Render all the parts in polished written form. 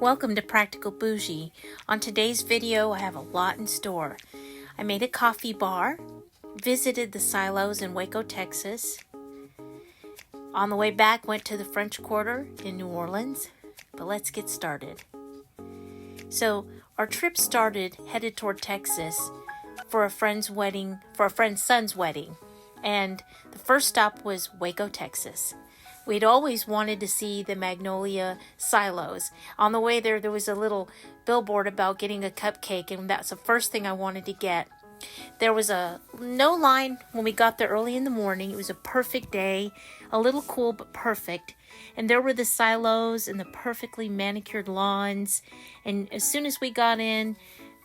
Welcome to Practical Bougie. On today's video, I have a lot in store. I made a coffee bar, visited the silos in Waco, Texas. On the way back, went to the French Quarter in New Orleans. But let's get started. So our trip started headed toward Texas for a friend's son's wedding. And the first stop was Waco, Texas. We'd always wanted to see the Magnolia Silos. On the way there was a little billboard about getting a cupcake, and that's the first thing I wanted to get. There was no line when we got there early in the morning. It was a perfect day, a little cool but perfect. And there were the silos and the perfectly manicured lawns. And as soon as we got in,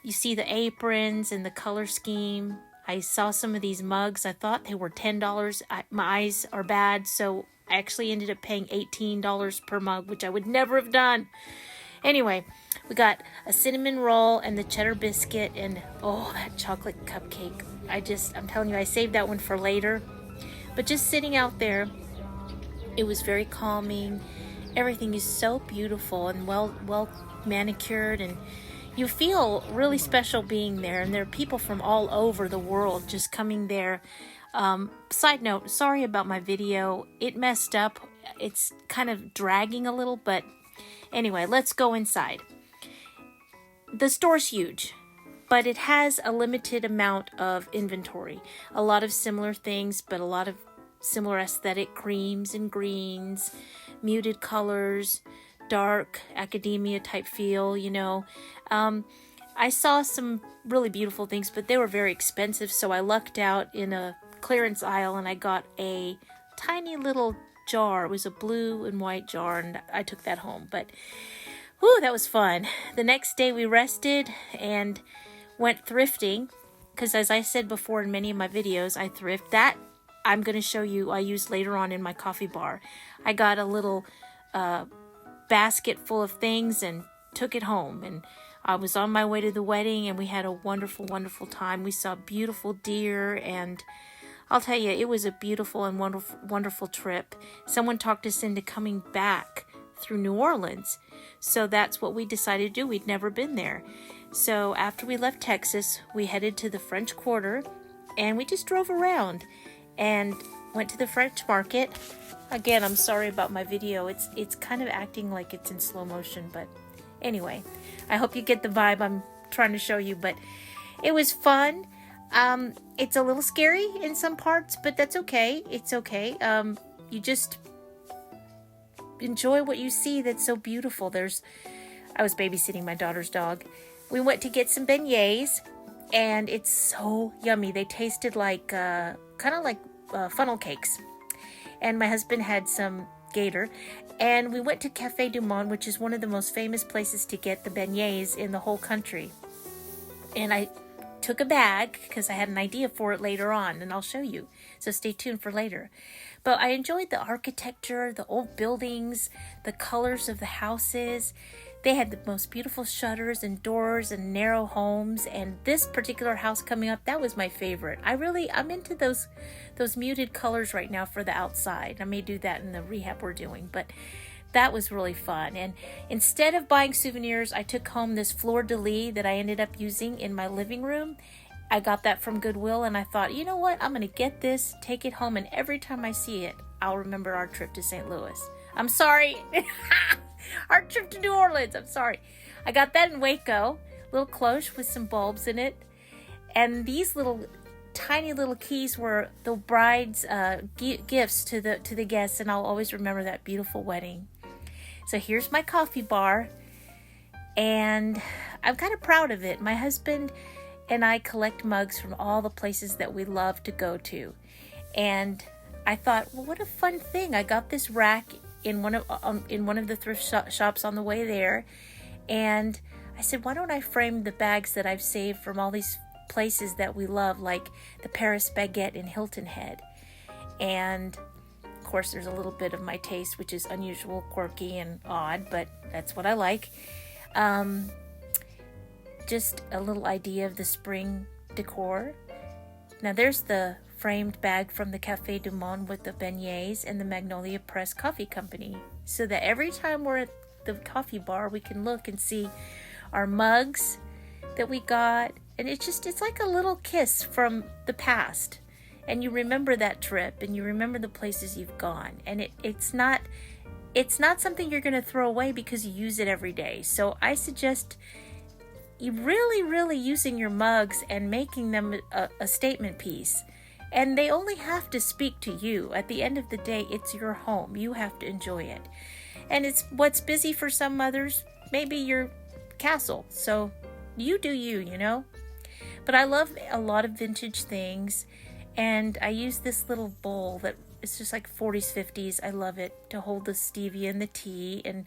you see the aprons and the color scheme. I saw some of these mugs. I thought they were $10. My eyes are bad, so I actually ended up paying $18 per mug, which I would never have done. Anyway, we got a cinnamon roll and the cheddar biscuit, and oh, that chocolate cupcake. I'm telling you, I saved that one for later. But just sitting out there, it was very calming. Everything is so beautiful and well manicured, and you feel really special being there. And there are people from all over the world just coming there. Side note, sorry about my video. It messed up. It's kind of dragging a little, but anyway, let's go inside. The store's huge, but it has a limited amount of inventory. A lot of similar things, but a lot of similar aesthetic creams and greens, muted colors, dark academia type feel, I saw some really beautiful things, but they were very expensive, so I lucked out in a clearance aisle and I got a tiny little jar. It was a blue and white jar, and I took that home. But whew, that was fun. The next day we rested and went thrifting, because as I said before in many of my videos, I thrift. That I'm going to show you I use later on in my coffee bar. I got a little basket full of things and took it home, and I was on my way to the wedding, and we had a wonderful, wonderful time. We saw beautiful deer, and I'll tell you, it was a beautiful and wonderful, wonderful trip. Someone talked us into coming back through New Orleans, so that's what we decided to do. We'd never been there. So after we left Texas, we headed to the French Quarter, and we just drove around and went to the French market. Again, I'm sorry about my video. It's kind of acting like it's in slow motion, but anyway, I hope you get the vibe I'm trying to show you. But it was fun. It's a little scary in some parts, but that's okay. It's okay. You just enjoy what you see that's so beautiful. I was babysitting my daughter's dog. We went to get some beignets, and it's so yummy. They tasted like, kind of like funnel cakes. And my husband had some gator. And we went to Café du Monde, which is one of the most famous places to get the beignets in the whole country. And I took a bag because I had an idea for it later on, and I'll show you. So stay tuned for later. But I enjoyed the architecture, the old buildings, the colors of the houses. They had the most beautiful shutters and doors and narrow homes. And this particular house coming up, that was my favorite. I'm into those muted colors right now for the outside. I may do that in the rehab we're doing, but that was really fun. And instead of buying souvenirs, I took home this fleur-de-lis that I ended up using in my living room. I got that from Goodwill, and I thought, you know what? I'm going to get this, take it home, and every time I see it, I'll remember our trip to St. Louis. I'm sorry. Our trip to New Orleans. I'm sorry. I got that in Waco. Little cloche with some bulbs in it. And these tiny little keys were the bride's gifts to the guests, and I'll always remember that beautiful wedding. So here's my coffee bar, and I'm kind of proud of it. My husband and I collect mugs from all the places that we love to go to, and I thought, well, what a fun thing. I got this rack in one of the thrift shops on the way there, and I said, why don't I frame the bags that I've saved from all these places that we love, like the Paris Baguette in Hilton Head. And of course, there's a little bit of my taste, which is unusual, quirky, and odd, but that's what I like. Just a little idea of the spring decor. Now there's the framed bag from the Café du Monde with the beignets and the Magnolia Press Coffee Company, so that every time we're the coffee bar, we can look and see our mugs that we got. And it's like a little kiss from the past. And you remember that trip, and you remember the places you've gone. And it's not something you're going to throw away because you use it every day. So I suggest you really using your mugs and making them a statement piece. And they only have to speak to you. At the end of the day, it's your home. You have to enjoy it. And it's what's busy for some others, maybe your castle. So you do you, you know. But I love a lot of vintage things. And I use this little bowl that is just like 40s, 50s. I love it to hold the stevia and the tea. And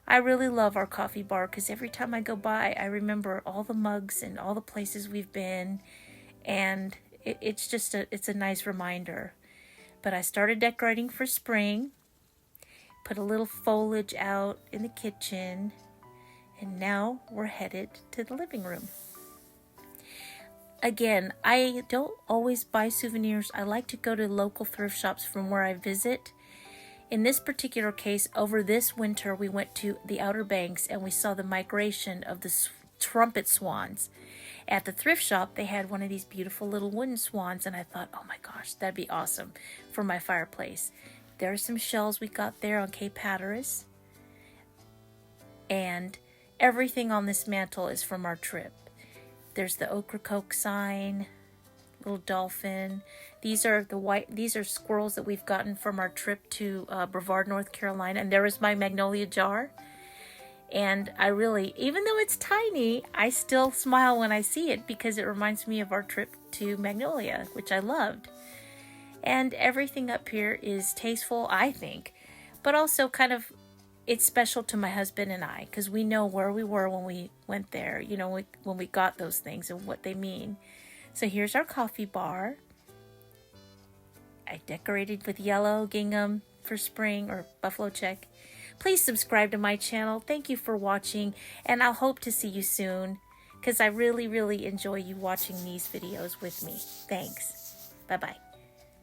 I really love our coffee bar because every time I go by, I remember all the mugs and all the places we've been. And it's a nice reminder. But I started decorating for spring. Put a little foliage out in the kitchen. And now we're headed to the living room. Again, I don't always buy souvenirs. I like to go to local thrift shops from where I visit. In this particular case, over this winter, we went to the Outer Banks and we saw the migration of the trumpet swans. At the thrift shop, they had one of these beautiful little wooden swans, and I thought, oh my gosh, that'd be awesome for my fireplace. There are some shells we got there on Cape Hatteras, and everything on this mantle is from our trip. There's the Ocracoke sign, little dolphin. These are squirrels that we've gotten from our trip to Brevard, North Carolina. And there is my Magnolia jar. And I really, even though it's tiny, I still smile when I see it because it reminds me of our trip to Magnolia, which I loved. And everything up here is tasteful, I think, but also kind of, it's special to my husband and I because we know where we were when we went there, you know, when we got those things and what they mean. So here's our coffee bar. I decorated with yellow gingham for spring or buffalo check. Please subscribe to my channel. Thank you for watching, and I'll hope to see you soon because I really enjoy you watching these videos with me. Thanks. Bye-bye.